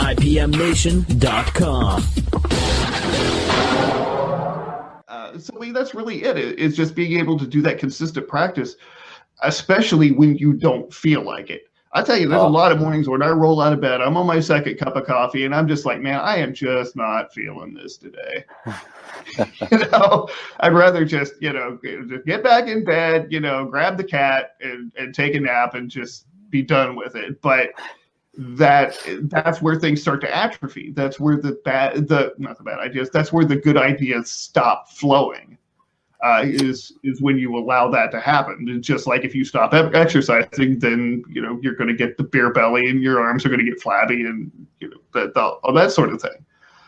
IPMNation.com. So I mean, that's really it. It's just being able to do that consistent practice, especially when you don't feel like it. I tell you, there's a lot of mornings when I roll out of bed, I'm on my second cup of coffee, and I'm just like, man, I am just not feeling this today. I'd rather just, get back in bed, grab the cat and take a nap and just be done with it. But that's where things start to atrophy. That's where that's where the good ideas stop flowing. Is when you allow that to happen. It's just like if you stop exercising, then you're going to get the beer belly and your arms are going to get flabby and all that sort of thing.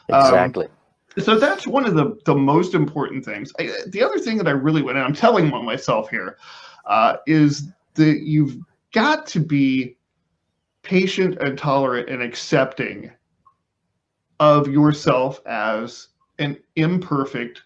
Exactly. So that's one of the most important things. The other thing that I really and I'm telling myself here, is that you've got to be patient and tolerant and accepting of yourself as an imperfect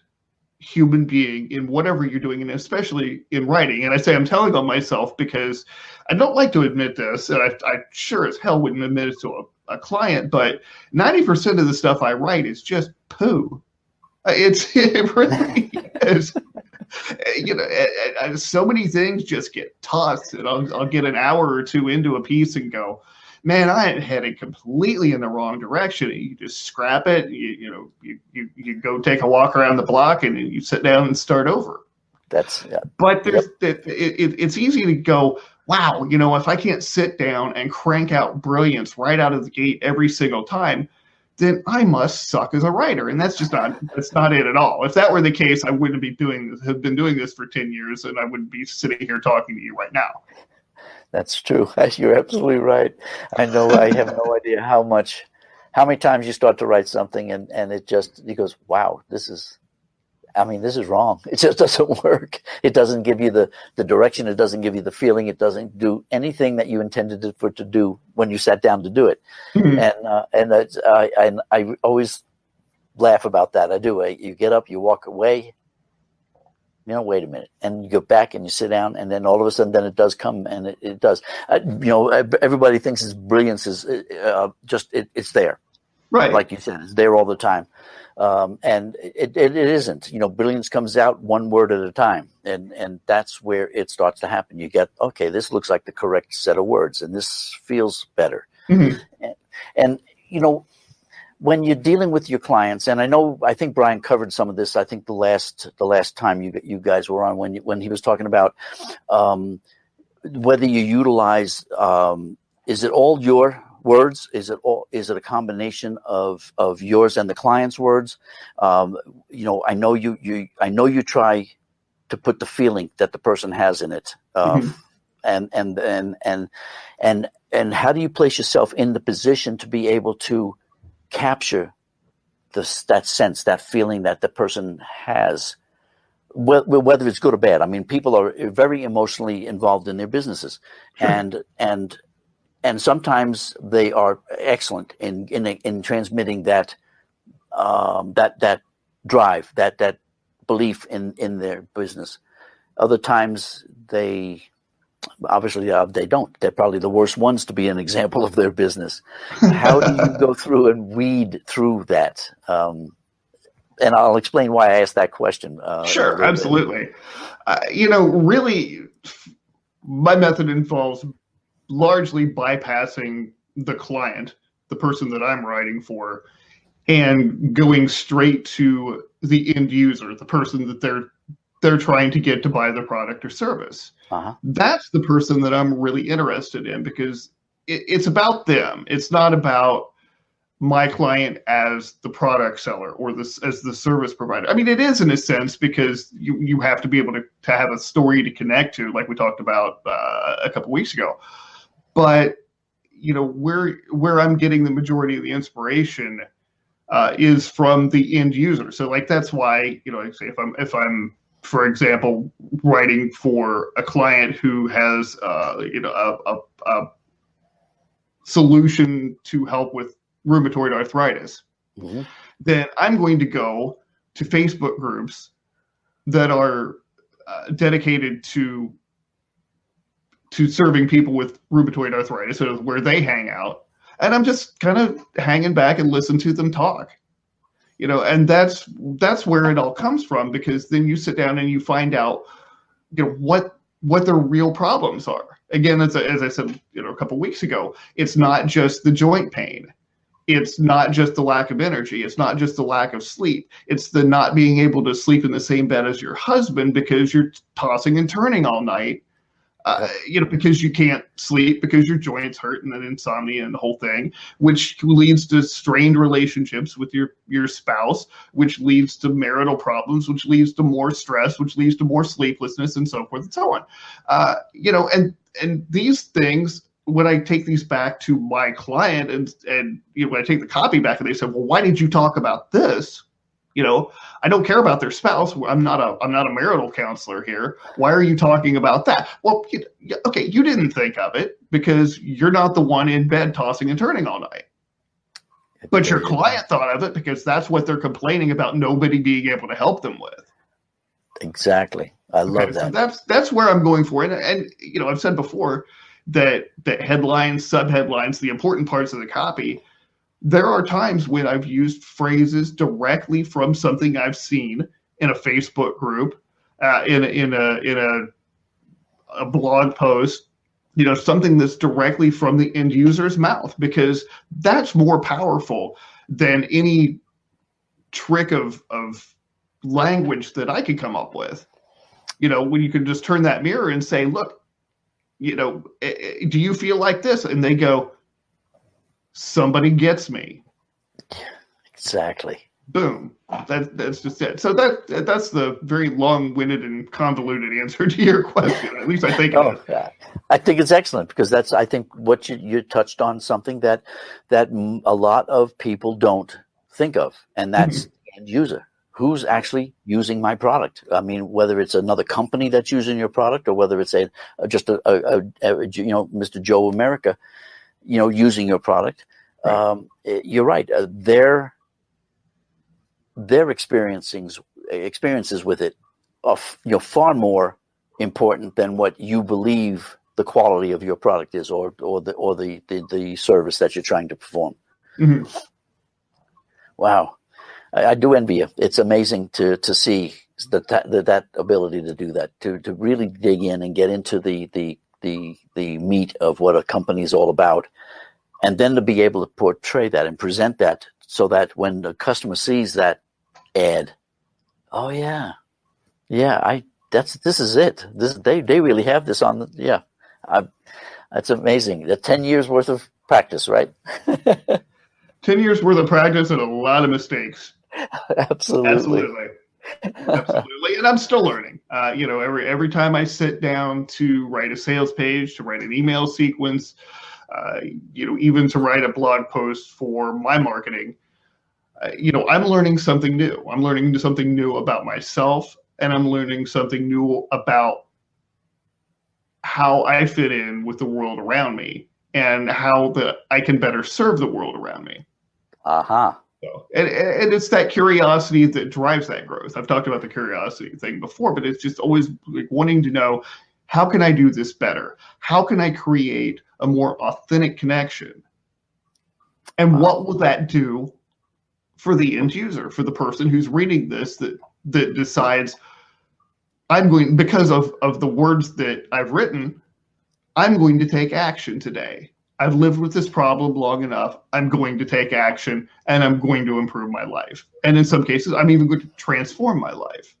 human being in whatever you're doing, and especially in writing. And I say I'm telling on myself because I don't like to admit this, and I sure as hell wouldn't admit it to a client, but 90% of the stuff I write is just poo. It really is. So many things just get tossed, and I'll get an hour or two into a piece and go, man, I am heading completely in the wrong direction. You just scrap it. You go take a walk around the block and you sit down and start over. But it's easy to go, wow, if I can't sit down and crank out brilliance right out of the gate every single time, then I must suck as a writer. And that's not it at all. If that were the case, I wouldn't have been doing this for 10 years, and I wouldn't be sitting here talking to you right now. That's true. You're absolutely right. I know. I have no idea how many times you start to write something and it goes, wow, this is wrong. It just doesn't work. It doesn't give you the direction. It doesn't give you the feeling. It doesn't do anything that you intended it for it to do when you sat down to do it. Mm-hmm. And I always laugh about that. I do. You get up, you walk away. Wait a minute. And you go back and you sit down, and then all of a sudden, then it does come, and it does. Everybody thinks his brilliance is it's there. Right. Like you said, it's there all the time. And it isn't. Brilliance comes out one word at a time. And that's where it starts to happen. You get, okay, this looks like the correct set of words, and this feels better. Mm-hmm. And when you're dealing with your clients, and I think Brian covered some of this. I think the last time you guys were on, when he was talking about whether you utilize, is it all your words? Is it a combination of yours and the client's words? I know you try to put the feeling that the person has in it, mm-hmm. and how do you place yourself in the position to be able to capture that sense, that feeling that the person has, whether it's good or bad? I mean, people are very emotionally involved in their businesses, sure. and sometimes they are excellent in transmitting that drive, that belief in their business. Other times they don't. They're probably the worst ones to be an example of their business. How do you go through and weed through that? And I'll explain why I asked that question. Sure, absolutely. Really, my method involves largely bypassing the client, the person that I'm writing for, and going straight to the end user, the person that they're trying to get to buy the product or service. Uh-huh. That's the person that I'm really interested in, because it's about them. It's not about my client as the product seller or as the service provider. I mean, it is in a sense, because you have to be able to have a story to connect to, like we talked about a couple weeks ago. But where I'm getting the majority of the inspiration is from the end user. So like that's why like say if I'm for example writing for a client who has a solution to help with rheumatoid arthritis, mm-hmm. then I'm going to go to Facebook groups that are dedicated to serving people with rheumatoid arthritis, so where they hang out. and I'm just kind of hanging back and listen to them talk. And that's where it all comes from, because then you sit down and you find out, what their real problems are. Again, as I said, a couple of weeks ago, it's not just the joint pain. It's not just the lack of energy. It's not just the lack of sleep. It's the not being able to sleep in the same bed as your husband because you're tossing and turning all night. Because you can't sleep because your joints hurt, and then insomnia and the whole thing, which leads to strained relationships with your spouse, which leads to marital problems, which leads to more stress, which leads to more sleeplessness, and so forth and so on. And these things, when I take these back to my client, and when I take the copy back and they say, well, why did you talk about this? I don't care about their spouse. I'm not a marital counselor here. Why are you talking about that? Well, okay, you didn't think of it because you're not the one in bed tossing and turning all night. But your client thought of it because that's what they're complaining about nobody being able to help them with. Exactly. I love that. So that's where I'm going for it. And I've said before that headlines, subheadlines, the important parts of the copy, there are times when I've used phrases directly from something I've seen in a Facebook group, in a blog post, something that's directly from the end user's mouth, because that's more powerful than any trick of language that I could come up with. When you can just turn that mirror and say, look, do you feel like this? And they go, somebody gets me. Exactly. Boom. That's just it. So that's the very long-winded and convoluted answer to your question. At least I think. I think it's excellent, because I think what you touched on something that a lot of people don't think of, and that's the end user. Who's actually using my product? I mean, whether it's another company that's using your product, or whether it's just a Mr. Joe America, using your product. Right. You're right. Their experiences with it are far more important than what you believe the quality of your product is, or the service that you're trying to perform. Mm-hmm. Wow, I do envy you. It's amazing to see that ability to do that, to really dig in and get into the meat of what a company is all about. And then to be able to portray that and present that so that when the customer sees that ad, oh yeah, this is it. They really have this on that's amazing. The 10 years worth of practice, right? 10 years worth of practice and a lot of mistakes. Absolutely. And I'm still learning. Every time I sit down to write a sales page, to write an email sequence, even to write a blog post for my marketing, I'm learning something new. I'm learning something new about myself, and I'm learning something new about how I fit in with the world around me, and how I can better serve the world around me. Uh-huh. So, and it's that curiosity that drives that growth. I've talked about the curiosity thing before, but it's just always like wanting to know, how can I do this better? How can I create a more authentic connection? And what will that do for the end user, for the person who's reading this, that decides, I'm going, because of the words that I've written, I'm going to take action today. I've lived with this problem long enough. I'm going to take action, and I'm going to improve my life. And in some cases, I'm even going to transform my life.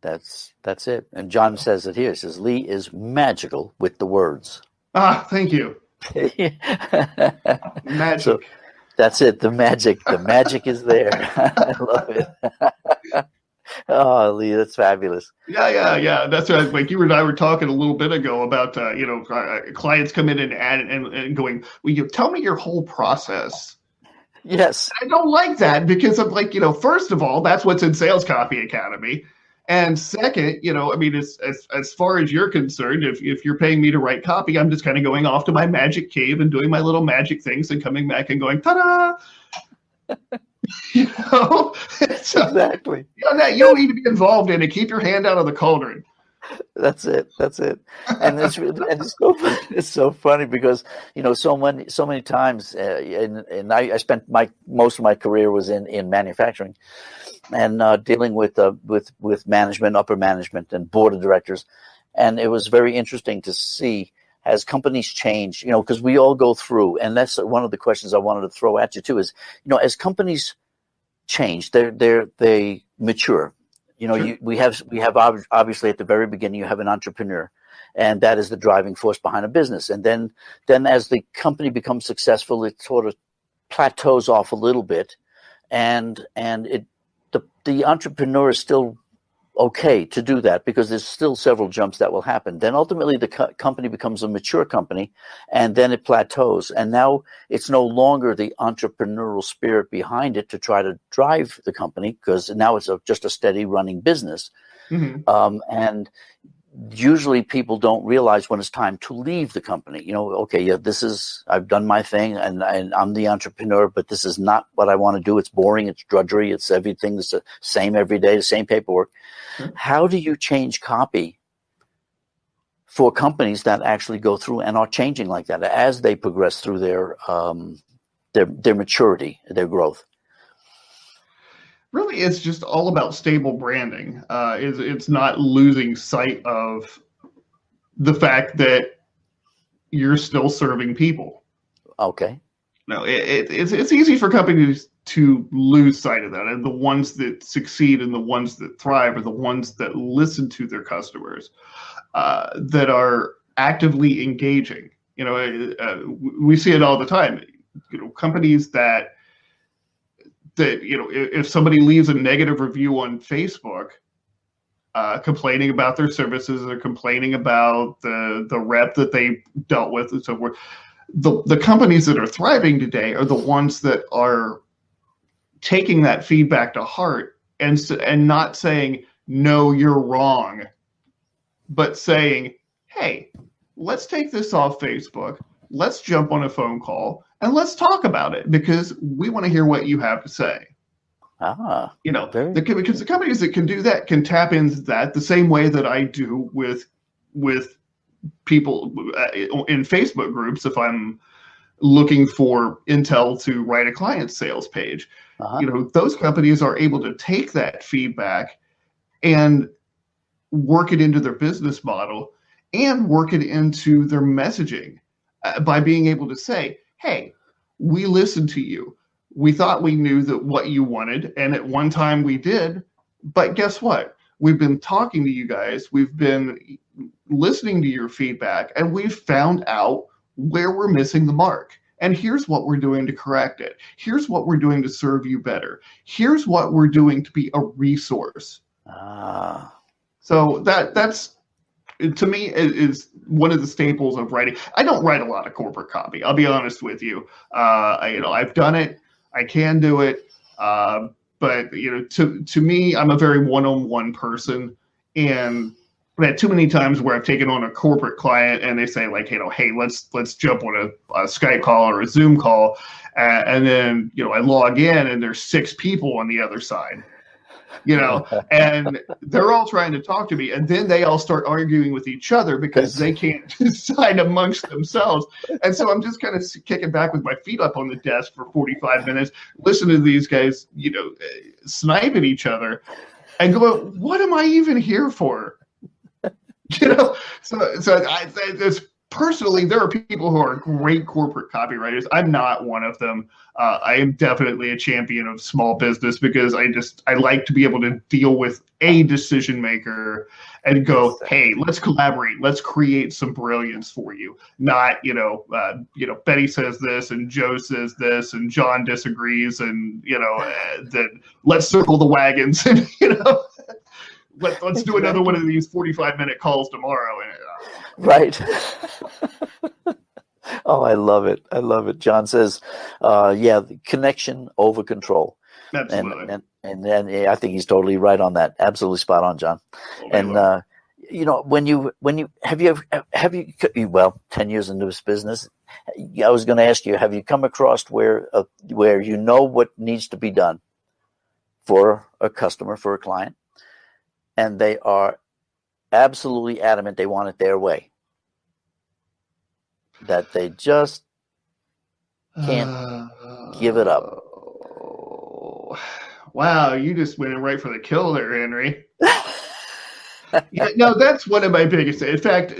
That's it. And John says it here. He says, Lee is magical with the words. Thank you. Magic. So that's it. The magic is there. I love it. Oh, Lee, that's fabulous. Yeah. That's right. Like you and I were talking a little bit ago about, clients come in and going, well, tell me your whole process. Yes. I don't like that, because I'm like, first of all, that's what's in Sales Copy Academy. And second, as far as you're concerned, if you're paying me to write copy, I'm just kind of going off to my magic cave and doing my little magic things and coming back and going, ta-da! Exactly. You don't need to be involved in it. Keep your hand out of the cauldron. That's it. That's it. And it's so funny because so many times, and I spent most of my career was in manufacturing, and dealing with management, upper management, and board of directors, and it was very interesting to see as companies change. Because we all go through, and that's one of the questions I wanted to throw at you too. Is as companies change, they mature. Sure. We have obviously at the very beginning you have an entrepreneur, and that is the driving force behind a business. And then as the company becomes successful, it sort of plateaus off a little bit, and the entrepreneur is still okay to do that because there's still several jumps that will happen. Then ultimately the company becomes a mature company, and then it plateaus. And now it's no longer the entrepreneurial spirit behind it to try to drive the company, because now it's just a steady running business. Mm-hmm. And usually people don't realize when it's time to leave the company. Okay, yeah, I've done my thing, and I'm the entrepreneur, but this is not what I want to do. It's boring. It's drudgery. It's everything that's the same every day, the same paperwork. Sure. How do you change copy for companies that actually go through and are changing like that as they progress through their maturity, their growth? Really, it's just all about stable branding. It's not losing sight of the fact that you're still serving people. Okay. No, it's easy for companies to lose sight of that, and the ones that succeed and the ones that thrive are the ones that listen to their customers, that are actively engaging. We see it all the time. Companies that if somebody leaves a negative review on Facebook, complaining about their services or complaining about the rep that they dealt with and so forth, the companies that are thriving today are the ones that are taking that feedback to heart and not saying, no, you're wrong, but saying, hey, let's take this off Facebook. Let's jump on a phone call and let's talk about it, because we want to hear what you have to say. Because the companies that can do that can tap into that the same way that I do with people in Facebook groups. If I'm looking for intel to write a client sales page, those companies are able to take that feedback and work it into their business model and work it into their messaging, by being able to say, hey, we listened to you. We thought we knew that what you wanted, and at one time we did, but guess what? We've been talking to you guys. We've been listening to your feedback, and we've found out where we're missing the mark. And here's what we're doing to correct it. Here's what we're doing to serve you better. Here's what we're doing to be a resource. So that's, to me, is one of the staples of writing. I don't write a lot of corporate copy. I'll be honest with you. I've done it. I can do it. But to me, I'm a very one-on-one person, and I've had too many times where I've taken on a corporate client and they say like, hey, let's jump on a Skype call or a Zoom call, and then I log in and there's 6 people on the other side. And they're all trying to talk to me, and then they all start arguing with each other because they can't decide amongst themselves. And so I'm just kind of kicking back with my feet up on the desk for 45 minutes, listening to these guys, snipe at each other, and go, what am I even here for? Personally, there are people who are great corporate copywriters. I'm not one of them. I am definitely a champion of small business because I like to be able to deal with a decision maker and go, hey, let's collaborate. Let's create some brilliance for you. Not, Betty says this and Joe says this and John disagrees and, then let's circle the wagons and, let's do another one of these 45-minute calls tomorrow. Right. Oh, I love it. I love it. John says, the connection over control. Absolutely. And then I think he's totally right on that. Absolutely spot on, John. And when you have you 10 years into this business, I was going to ask you, have you come across where you know what needs to be done for a customer, for a client, and they are absolutely adamant they want it their way. That they just can't give it up. Wow, you just went in right for the kill there, Henry. Yeah, no, that's one of my biggest. In fact,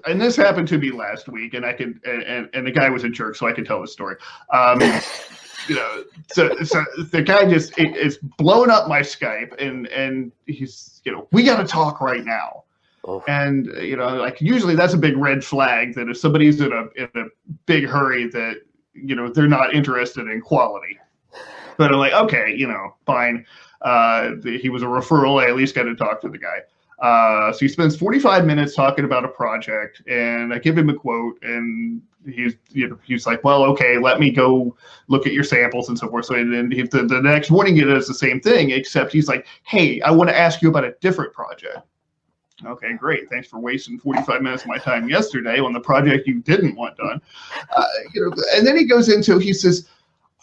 and this happened to me last week, and and the guy was a jerk, so I can tell the story. So the guy just is blowing up my Skype, and he's, we got to talk right now. Oh. And like usually that's a big red flag that if somebody's in a big hurry that they're not interested in quality. But I'm like, okay, fine. He was a referral. I at least got to talk to the guy. So he spends 45 minutes talking about a project, and I give him a quote, and he's like, well, okay, let me go look at your samples and so forth. So then the next morning he does the same thing, except he's like, hey, I want to ask you about a different project. Okay, great. Thanks for wasting 45 minutes of my time yesterday on the project you didn't want done. And then he says,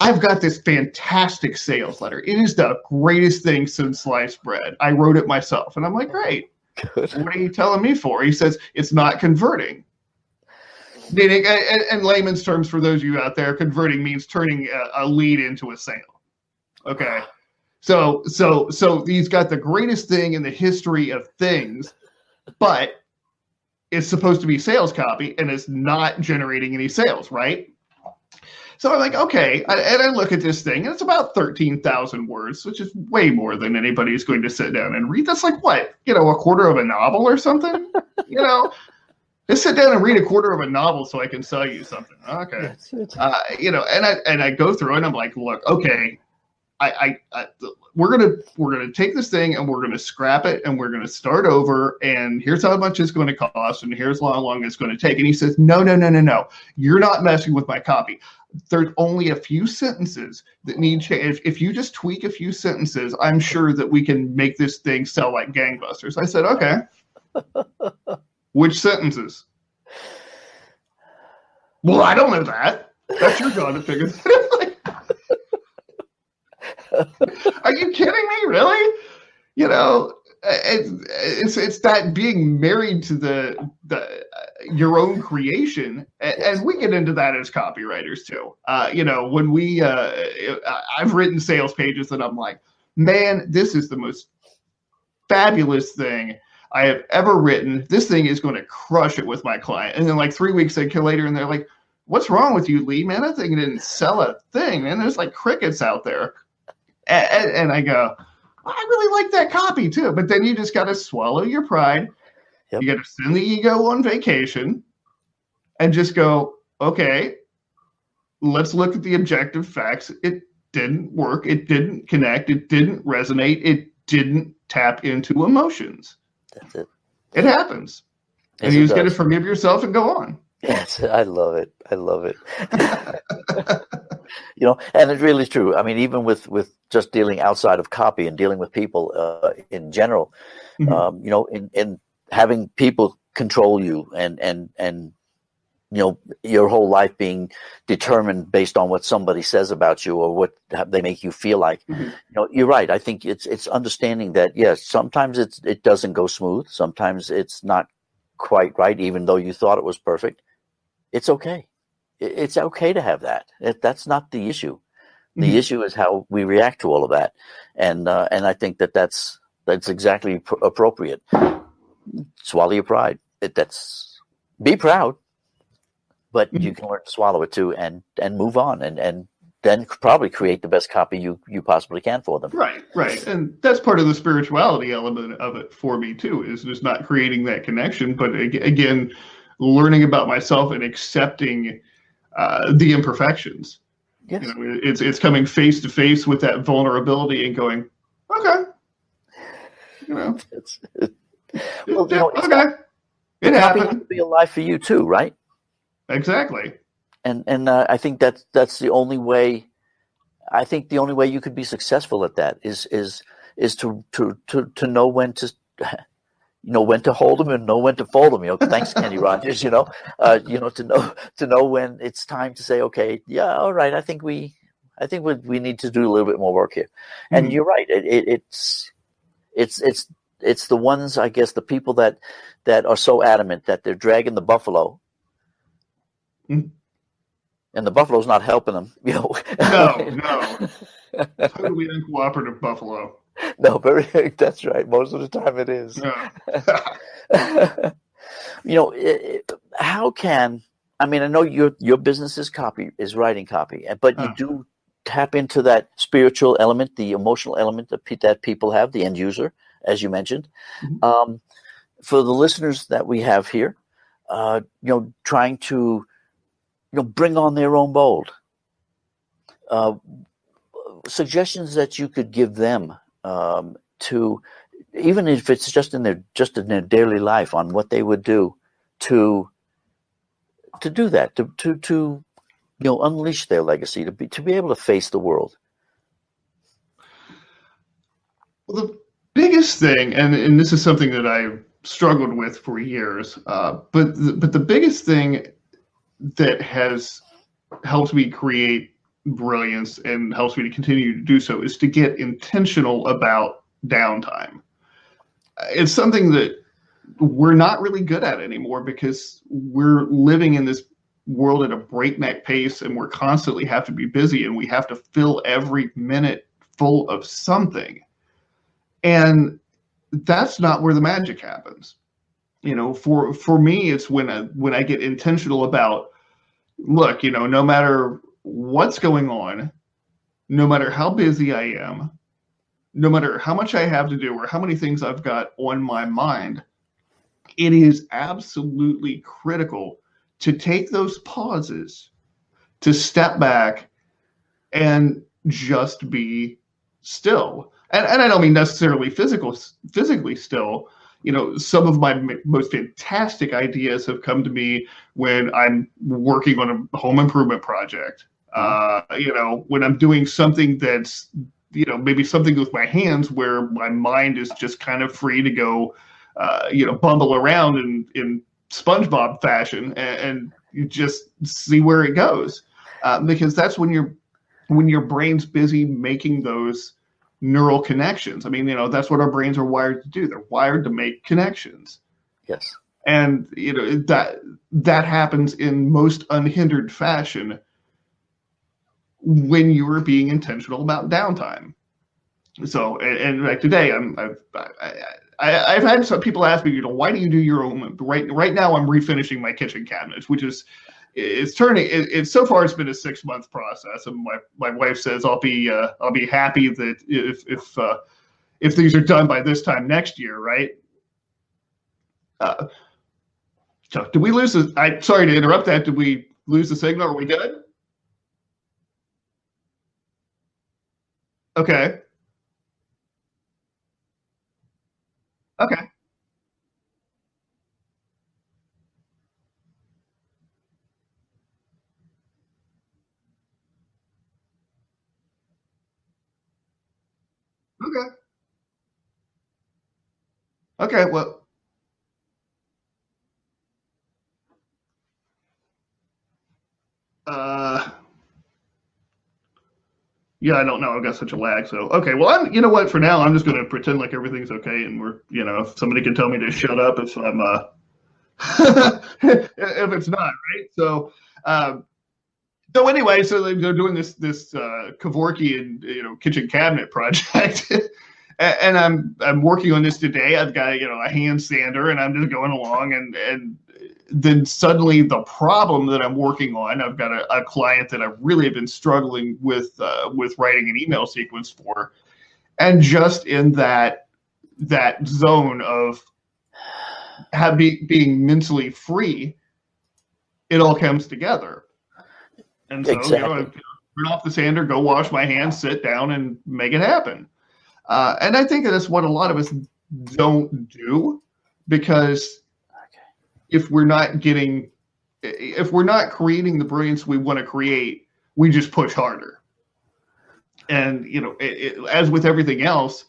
I've got this fantastic sales letter. It is the greatest thing since sliced bread. I wrote it myself. And I'm like, great. Good. What are you telling me for? He says, it's not converting. Meaning, in layman's terms, for those of you out there, converting means turning a lead into a sale. Okay. So he's got the greatest thing in the history of things, but it's supposed to be sales copy and it's not generating any sales, right? So I'm like, okay, and I look at this thing, and it's about 13,000 words, which is way more than anybody's going to sit down and read. That's like what, a quarter of a novel or something? Just sit down and read a quarter of a novel so I can sell you something. Okay, and I go through it, and I'm like, look, okay, we're gonna take this thing and we're gonna scrap it and we're gonna start over, and here's how much it's going to cost, and here's how long it's going to take. And he says, no, you're not messing with my copy. There's only a few sentences that need change. If you just tweak a few sentences, I'm sure that we can make this thing sell like gangbusters. I said, okay. Which sentences? Well, I don't know that. That's your job to figure that out. Are you kidding me? Really? It's that being married to your own creation, and we get into that as copywriters too. When I've written sales pages that I'm like, man, this is the most fabulous thing I have ever written. This thing is going to crush it with my client. And then like 3 weeks later, and they're like, what's wrong with you, Lee? Man, that thing didn't sell a thing, man. There's like crickets out there. And I go, I really like that copy too. But then you just got to swallow your pride. Yep. You got to send the ego on vacation and just go, okay, let's look at the objective facts. It didn't work. It didn't connect. It didn't resonate. It didn't tap into emotions. That's it. It happens. Yes, and you just got to forgive yourself and go on. Yes, I love it. And it really is true. I mean, even with just dealing outside of copy and dealing with people in general, mm-hmm. In having people control you and your whole life being determined based on what somebody says about you or what they make you feel like. Mm-hmm. You're right. I think it's understanding that, yes, sometimes it doesn't go smooth. Sometimes it's not quite right, even though you thought it was perfect. It's okay. It's okay to have that. That's not the issue. The mm-hmm. issue is how we react to all of that. And I think that's exactly appropriate. Swallow your pride. Be proud, but mm-hmm. you can learn to swallow it too and move on and then probably create the best copy you possibly can for them. Right. And that's part of the spirituality element of it for me too, is just not creating that connection, but again, learning about myself and accepting the imperfections. Yes. It's coming face to face with that vulnerability and going, okay. Okay. It happened. Be alive for you too, right? Exactly. And I think that's the only way. I think the only way you could be successful at that is to know when to when to hold them and know when to fold them. Thanks, Kenny Rogers. To know when it's time to say, okay, yeah, all right. I think we need to do a little bit more work here. And mm-hmm. you're right. It's it's the ones, I guess, the people that are so adamant that they're dragging the buffalo, and the buffalo's not helping them. No. Totally uncooperative buffalo. No, that's right. Most of the time it is. Yeah. How can, I know your business is writing copy, but you do tap into that spiritual element, the emotional element that people have, the end user, as you mentioned. Mm-hmm. For the listeners that we have here, trying to, bring on their own bold, suggestions that you could give them, to, even if it's just in their daily life, on what they would do to do that, to unleash their legacy, to be able to face the world. Well, the biggest thing, and this is something that I've struggled with for years, but the biggest thing that has helped me create brilliance and helps me to continue to do so is to get intentional about downtime. It's something that we're not really good at anymore because we're living in this world at a breakneck pace, and we're constantly have to be busy, and we have to fill every minute full of something. And that's not where the magic happens. For me, it's when I get intentional about, look, no matter what's going on, no matter how busy I am, no matter how much I have to do or how many things I've got on my mind, it is absolutely critical to take those pauses, to step back and just be still. And I don't mean necessarily physically still. Some of my most fantastic ideas have come to me when I'm working on a home improvement project. When I'm doing something that's, maybe something with my hands where my mind is just kind of free to go, bumble around in SpongeBob fashion, and you just see where it goes. Because that's when your brain's busy making those neural connections. That's what our brains are wired to do. They're wired to make connections. Yes. And, that happens in most unhindered fashion when you are being intentional about downtime. So, and like today, I've had some people ask me, why do you do your own? Right now, I'm refinishing my kitchen cabinets, which is, it's so far it's been a 6-month process, and my wife says I'll be happy that if these are done by this time next year, right? So did we lose sorry to interrupt that. Did we lose the signal? Are we good? Okay. Okay. Okay. Okay. Well, yeah, I don't know. I've got such a lag. So, okay. Well, you know what? For now, I'm just going to pretend like everything's okay, and if somebody can tell me to shut up if I'm, if it's not, right? So, anyway, so they're doing this Kevorkian, kitchen cabinet project, and I'm working on this today. I've got a hand sander, and I'm just going along, and then suddenly the problem that I'm working on, I've got a client that I've really been struggling with writing an email sequence for, and just in that zone of being mentally free, it all comes together. And so, Exactly. turn off the sander, go wash my hands, sit down, and make it happen. And I think that's what a lot of us don't do, because if we're not creating the brilliance we want to create, we just push harder. And, as with everything else,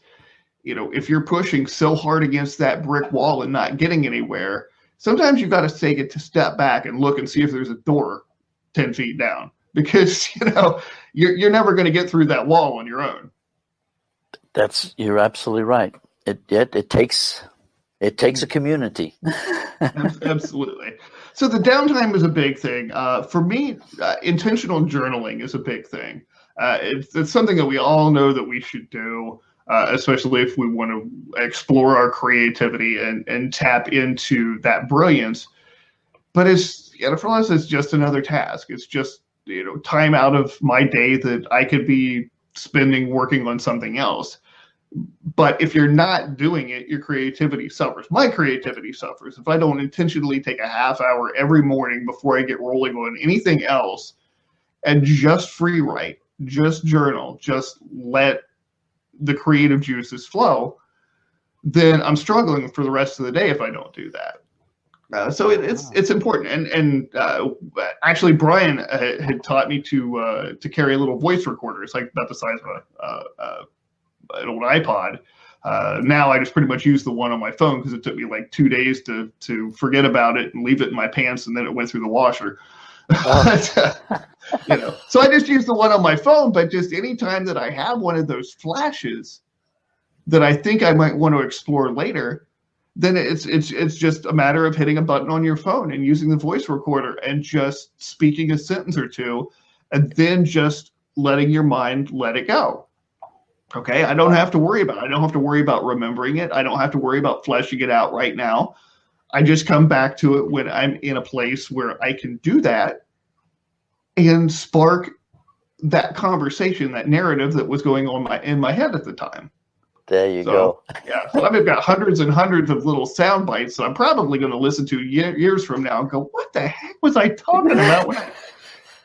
if you're pushing so hard against that brick wall and not getting anywhere, sometimes you've got to take it to step back and look and see if there's a door 10 feet down, because, you're never going to get through that wall on your own. You're absolutely right. It takes a community. Absolutely. So the downtime is a big thing. For me, intentional journaling is a big thing. It's something that we all know that we should do, especially if we want to explore our creativity and tap into that brilliance. But for us, it's just another task. It's just, time out of my day that I could be spending working on something else. But if you're not doing it, your creativity suffers. My creativity suffers if I don't intentionally take a half hour every morning before I get rolling on anything else and just free write, just journal, just let the creative juices flow. Then I'm struggling for the rest of the day if I don't do that. So it's important. And actually, Brian had taught me to carry a little voice recorder. It's like about the size of an old iPod. Now I just pretty much use the one on my phone because it took me like 2 days to forget about it and leave it in my pants, and then it went through the washer. So I just use the one on my phone. But just anytime that I have one of those flashes that I think I might want to explore later, then it's just a matter of hitting a button on your phone and using the voice recorder and just speaking a sentence or two, and then just letting your mind let it go. Okay, I don't have to worry about it. I don't have to worry about remembering it. I don't have to worry about fleshing it out right now. I just come back to it when I'm in a place where I can do that and spark that conversation, that narrative that was going on in my head at the time. There you go. Yeah, so I've got hundreds and hundreds of little sound bites that I'm probably going to listen to years from now and go, what the heck was I talking about?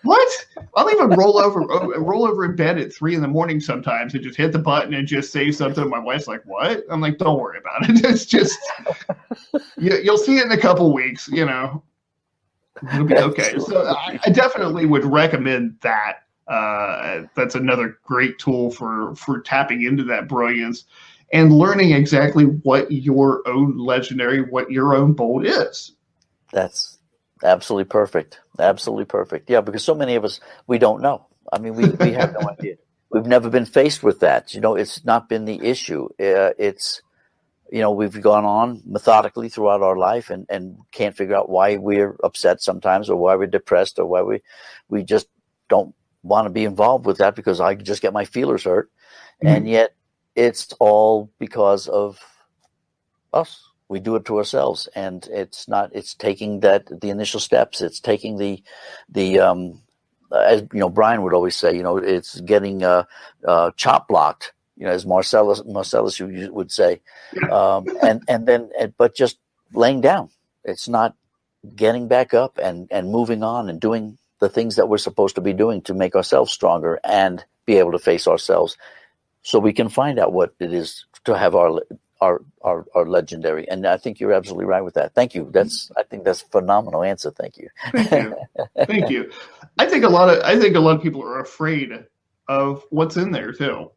What? I'll even roll over in bed at 3 a.m. sometimes and just hit the button and just say something. And my wife's like, "What?" I'm like, "Don't worry about it. It's just you'll see it in a couple weeks. It'll be okay." So I definitely would recommend that. That's another great tool for tapping into that brilliance and learning exactly what your own legendary, what your own bold is. That's absolutely perfect. Absolutely perfect. Yeah, because so many of us, we don't know. I mean, we have no idea. We've never been faced with that. It's not been the issue. We've gone on methodically throughout our life and can't figure out why we're upset sometimes, or why we're depressed, or why we just don't want to be involved with that because I just get my feelers hurt. Mm-hmm. And yet it's all because of us. We do it to ourselves, and it's taking the initial steps. It's taking as Brian would always say, it's getting chop blocked, as Marcellus would say. But just laying down. It's not getting back up and moving on and doing the things that we're supposed to be doing to make ourselves stronger and be able to face ourselves, so we can find out what it is to have our legendary. And I think you're absolutely right with that. Thank you. I think that's a phenomenal answer. Thank you. Thank you. I think a lot of people are afraid of what's in there too.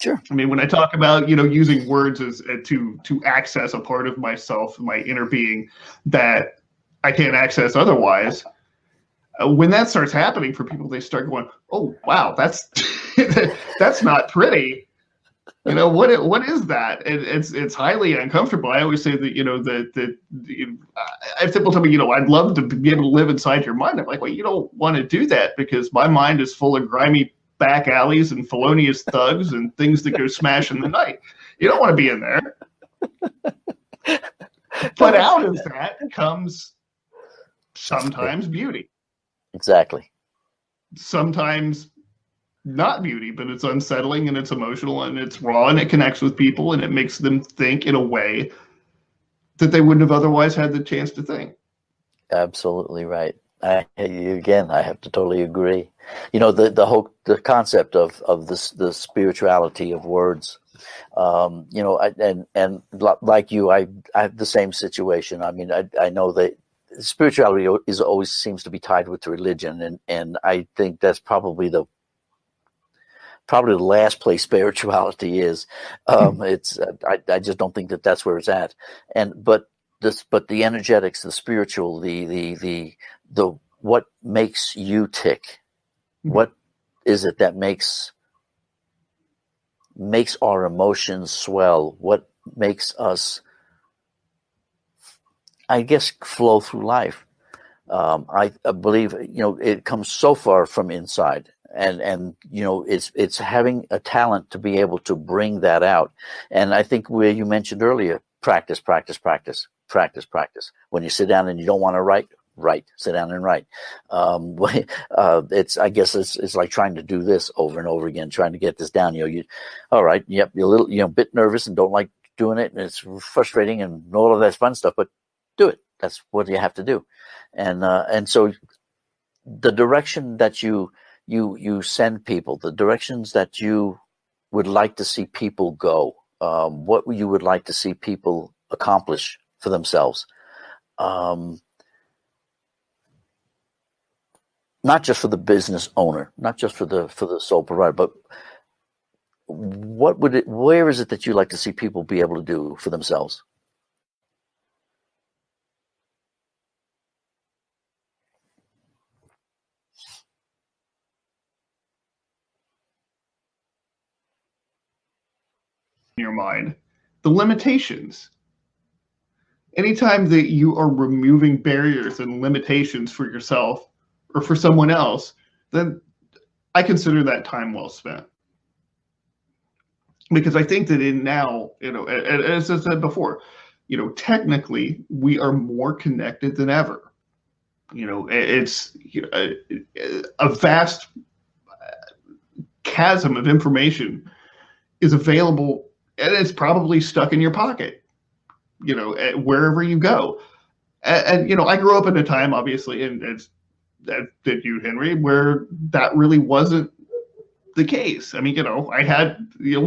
Sure. I mean, when I talk about, using words as to access a part of myself, my inner being that I can't access otherwise, when that starts happening for people, they start going, "Oh, wow, that's that's not pretty." What is that? It's highly uncomfortable. I always say that if people tell me I'd love to be able to live inside your mind, I'm like, well, you don't want to do that because my mind is full of grimy back alleys and felonious thugs and things that go smash in the night. You don't want to be in there. But out of that comes sometimes beauty. Exactly. Sometimes not beauty, but it's unsettling and it's emotional and it's raw and it connects with people and it makes them think in a way that they wouldn't have otherwise had the chance to think. Absolutely right. I have to totally agree. The concept of the spirituality of words. And like you, I have the same situation. I mean, I know that spirituality always seems to be tied with religion, and I think that's probably the last place spirituality is. It's I just don't think that's where it's at. But the energetics, the spiritual, the what makes you tick? What is it that makes our emotions swell? What makes us, I guess, flow through life. I believe, it comes so far from inside, and it's having a talent to be able to bring that out. And I think where you mentioned earlier, practice, practice, practice, practice, practice. When you sit down and you don't want to write, sit down and write. I guess it's like trying to do this over and over again, trying to get this down. All right, yep, you're a little, bit nervous and don't like doing it, and it's frustrating and all of that fun stuff, but do it. That's what you have to do. And so the direction that you send people, the directions that you would like to see people go, what you would like to see people accomplish for themselves, not just for the business owner, not just for the sole provider, but where is it that you like to see people be able to do for themselves? In your mind, the limitations. Anytime that you are removing barriers and limitations for yourself or for someone else, then I consider that time well spent. Because I think that now, as I said before, technically we are more connected than ever. It's a vast chasm of information is available, and it's probably stuck in your pocket, wherever you go. And I grew up in a time, obviously, and that did you, Henry, where that really wasn't the case. I mean, I had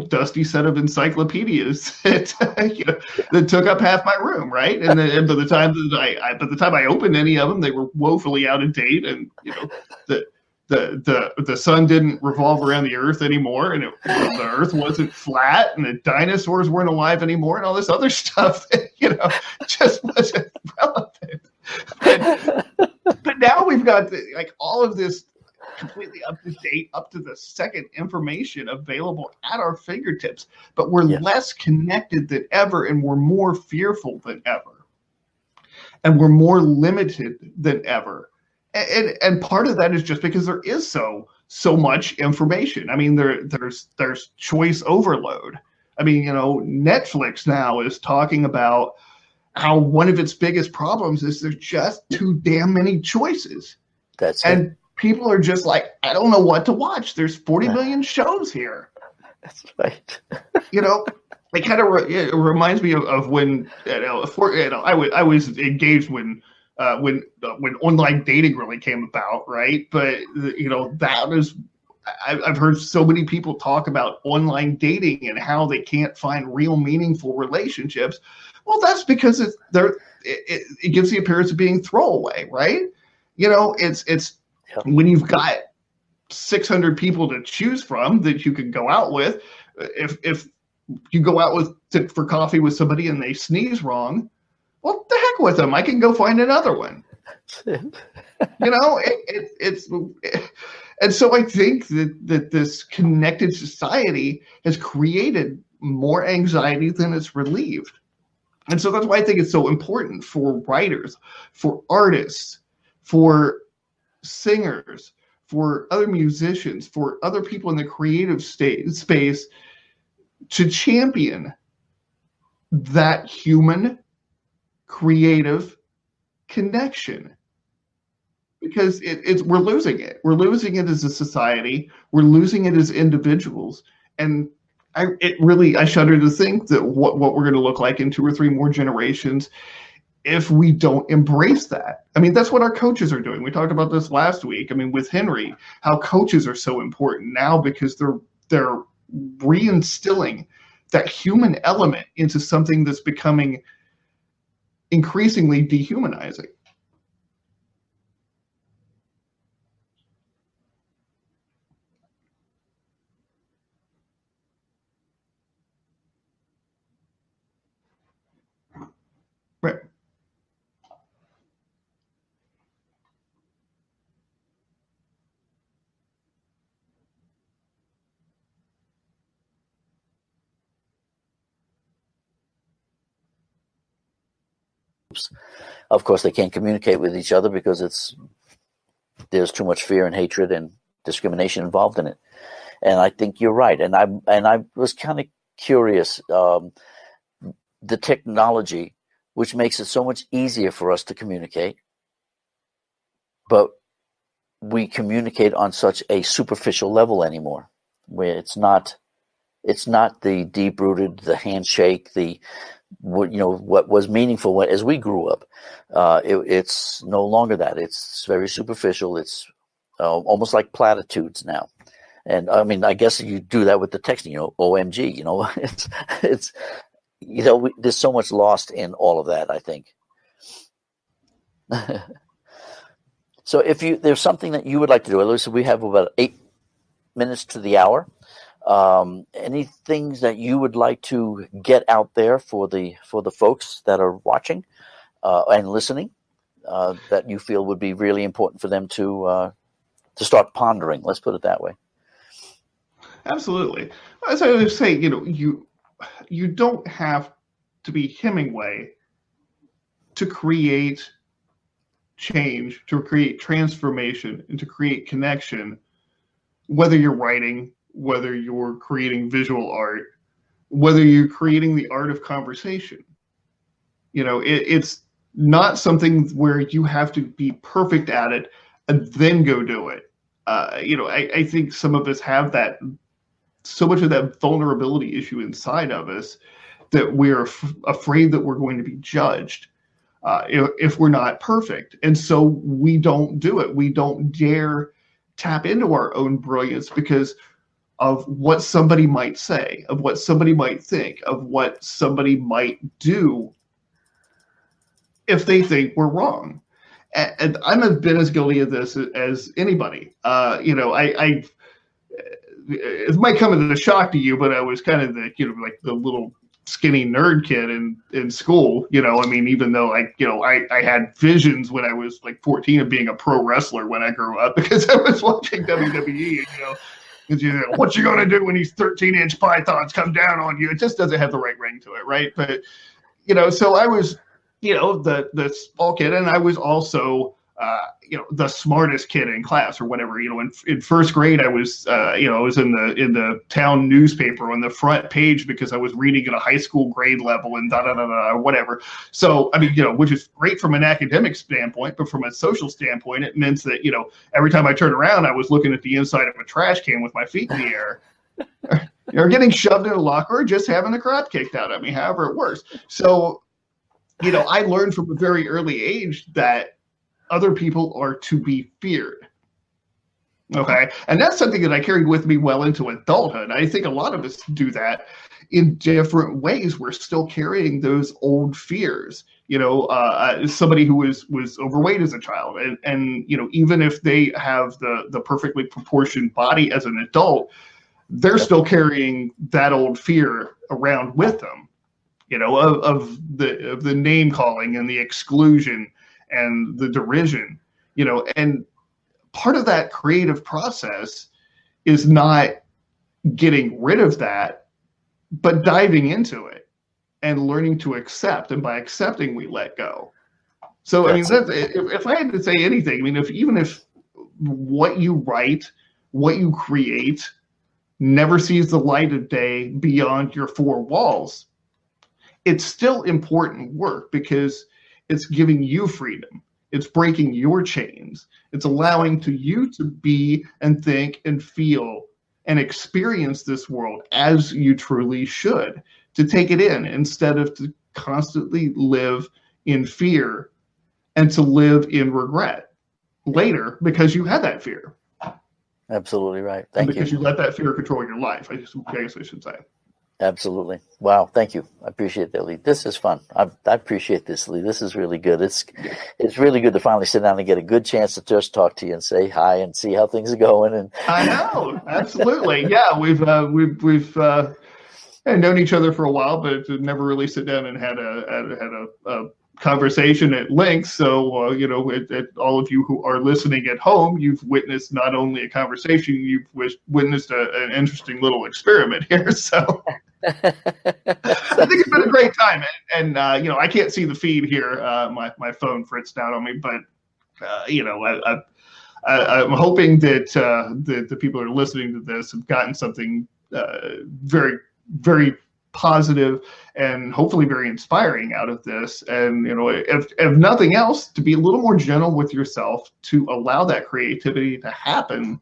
dusty set of encyclopedias that took up half my room, right? And then by the time I opened any of them, they were woefully out of date, and the sun didn't revolve around the earth anymore, and the earth wasn't flat, and the dinosaurs weren't alive anymore, and all this other stuff that just wasn't relevant. But now we've got all of this completely up to date, up to the second information available at our fingertips, but we're less connected than ever, and we're more fearful than ever, and we're more limited than ever. And part of that is just because there is so much information. I mean, there's choice overload. I mean, Netflix now is talking about how one of its biggest problems is there's just too damn many choices. And people are just like, I don't know what to watch. There's 40 million shows here. That's right. It kind of it reminds me of when I was engaged when online dating really came about, right? But that is, I've heard so many people talk about online dating and how they can't find real meaningful relationships. Well, that's because it gives the appearance of being throwaway, right? It's when you've got 600 people to choose from that you can go out with. If you go out for coffee with somebody and they sneeze wrong, well, the heck with them. I can go find another one. And so I think that this connected society has created more anxiety than it's relieved. And so that's why I think it's so important for writers, for artists, for singers, for other musicians, for other people in the creative space to champion that human creative connection, because we're losing it. We're losing it as a society. We're losing it as individuals. And I shudder to think that what we're going to look like in 2 or 3 more generations if we don't embrace that. I mean, that's what our coaches are doing. We talked about this last week. I mean, with Henry, how coaches are so important now because they're reinstilling that human element into something that's becoming increasingly dehumanizing. Right. Of course, they can't communicate with each other because there's too much fear and hatred and discrimination involved in it. And I think you're right. And I was kind of curious, the technology, which makes it so much easier for us to communicate, but we communicate on such a superficial level anymore, where it's not the deep-rooted, the handshake, what was meaningful as we grew up. It's no longer that. It's very superficial. It's almost like platitudes now. And I mean, I guess you do that with the texting, OMG, it's there's so much lost in all of that, I think. So if there's something that you would like to do, Lisa, we have about 8 minutes to the hour. Any things that you would like to get out there for the folks that are watching and listening that you feel would be really important for them to start pondering? Let's put it that way. Absolutely. As I was saying, you don't have to be Hemingway to create change, to create transformation, and to create connection, whether you're writing, whether you're creating visual art, whether you're creating the art of conversation. It's not something where you have to be perfect at it and then go do it. I think some of us have so much of that vulnerability issue inside of us that we're afraid that we're going to be judged if we're not perfect. And so we don't do it. We don't dare tap into our own brilliance because of what somebody might say, of what somebody might think, of what somebody might do if they think we're wrong. And I've been as guilty of this as anybody. It might come as a shock to you, but I was kind of like the little skinny nerd kid in school. Even though I had visions when I was like 14 of being a pro wrestler when I grew up because I was watching WWE. What you gonna do when these 13-inch pythons come down on you? It just doesn't have the right ring to it, right? But so I was the small kid, and I was also the smartest kid in class or whatever. In first grade, I was I was in the town newspaper on the front page because I was reading at a high school grade level and or whatever. So which is great from an academic standpoint, but from a social standpoint, it meant that every time I turned around, I was looking at the inside of a trash can with my feet in the air. Or getting shoved in a locker, or just having the crap kicked out of me, however it works. So I learned from a very early age that other people are to be feared. Okay. And that's something that I carried with me well into adulthood. I think a lot of us do that in different ways. We're still carrying those old fears. Somebody who was overweight as a child, and even if they have the perfectly proportioned body as an adult, they're still carrying that old fear around with them. Of the name calling and the exclusion and the derision, and part of that creative process is not getting rid of that, but diving into it and learning to accept. And by accepting, we let go. So, if I had to say anything, even if what you write, what you create never sees the light of day beyond your four walls, it's still important work because it's giving you freedom. It's breaking your chains. It's allowing you to be and think and feel and experience this world as you truly should, to take it in instead of to constantly live in fear and to live in regret later because you had that fear. Absolutely right. Thank you. Because you let that fear control your life, I guess I should say. Absolutely. Wow. Thank you. I appreciate that, Lee. This is fun. I appreciate this, Lee. This is really good. It's really good to finally sit down and get a good chance to just talk to you and say hi and see how things are going. And I know. Absolutely. Yeah. We've known each other for a while, but never really sit down and had a conversation at length. So, all of you who are listening at home, you've witnessed not only a conversation, you've witnessed an interesting little experiment here. So, I think it's been a great time, and I can't see the feed here. My phone fritzed out on me, but I'm hoping that the people who are listening to this have gotten something very, very positive and hopefully very inspiring out of this. And if nothing else, to be a little more gentle with yourself, to allow that creativity to happen.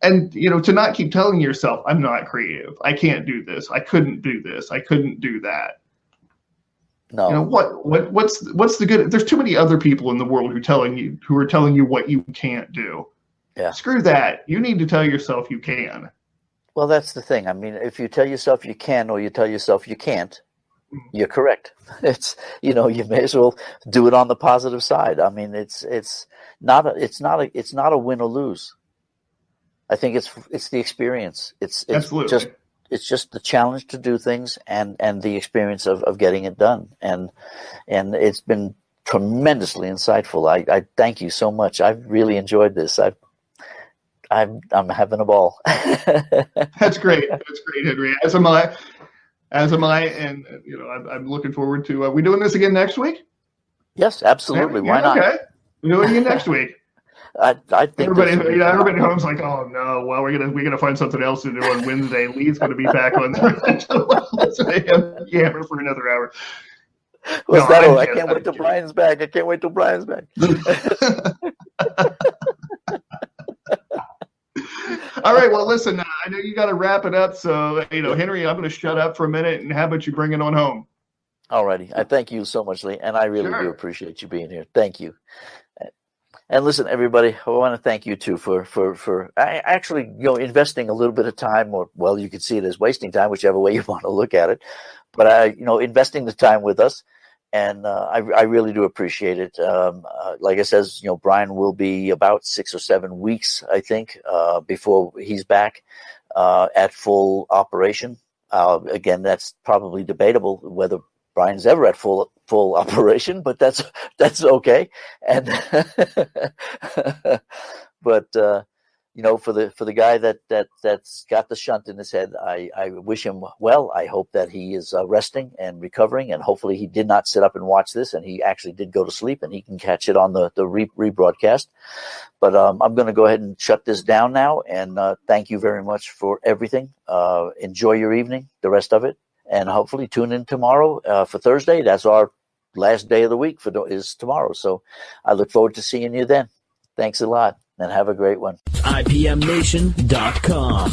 And, to not keep telling yourself, I'm not creative. I can't do this. I couldn't do this. I couldn't do that. No. What's the good? There's too many other people in the world who are telling you what you can't do. Yeah. Screw that. You need to tell yourself you can. Well, that's the thing. I mean, if you tell yourself you can, or you tell yourself you can't, you're correct. It's, you may as well do it on the positive side. I mean, it's not a win or lose. I think it's the experience. It's just the challenge to do things and the experience of getting it done. And it's been tremendously insightful. I thank you so much. I've really enjoyed this. I'm having a ball. That's great. That's great, Henry. As am I. And I'm looking forward to. We doing this again next week? Yes, absolutely. Why not? Okay, we're doing it again next week. I think everybody at home's like, oh no, well we're gonna find something else to do on Wednesday. Lee's gonna be back on Yammer for another hour. I can't wait till Brian's back. I can't wait till Brian's back. All right, well listen, I know you got to wrap it up, so Henry, I'm going to shut up for a minute, and how about you bring it on home? All righty, I thank you so much, Lee, and I really do appreciate you being here. Thank you. And listen, everybody, I want to thank you too for actually, investing a little bit of time, or, well, you can see it as wasting time, whichever way you want to look at it. But, investing the time with us. And I really do appreciate it. Like I says, Brian will be about 6 or 7 weeks, I think, before he's back at full operation. Again, that's probably debatable whether Brian's ever at full operation, but that's okay. And but for the guy that's got the shunt in his head, I wish him well. I hope that he is resting and recovering, and hopefully he did not sit up and watch this, and he actually did go to sleep, and he can catch it on the rebroadcast. But I'm going to go ahead and shut this down now, and thank you very much for everything. Enjoy your evening, the rest of it. And hopefully tune in tomorrow for Thursday. That's our last day of the week is tomorrow. So I look forward to seeing you then. Thanks a lot, and have a great one. IPMNation.com.